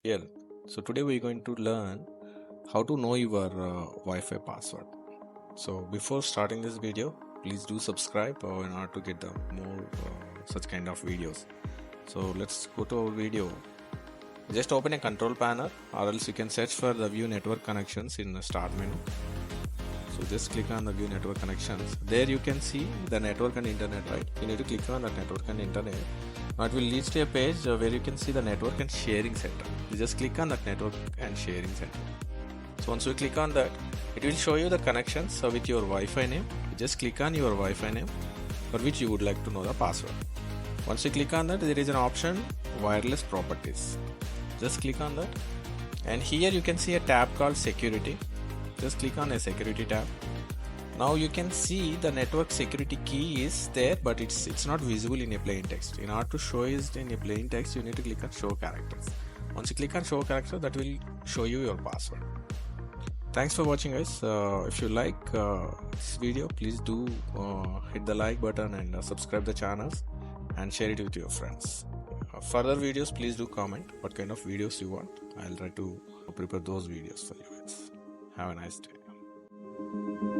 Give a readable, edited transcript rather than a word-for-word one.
Here, so today we're going to learn how to know your Wi-Fi password. So before starting this video, please do subscribe in order to get the more such kind of videos. So let's go to our video. Just open a control panel, or else you can search for the view network connections in the start menu. So just click on the view network connections. There you can see the network and internet, right? You need to click on the network and internet. Now it will lead to a page where you can see the network and sharing center. You just click on that network and sharing center. So once you click on that, it will show you the connections with your Wi-Fi name. You just click on your Wi-Fi name for which you would like to know the password. Once you click on that, there is an option wireless properties. Just click on that, and here you can see a tab called security. Just click on a security tab. Now you can see the network security key is there, but it's not visible in a plain text. In order to show it in a plain text, you need to click on show characters. Once you click on show character, that will show you your password. Thanks for watching, guys. If you like this video, please do hit the like button and subscribe the channels and share it with your friends. Further videos, please do comment what kind of videos you want. I'll try to prepare those videos for you guys. Have a nice day.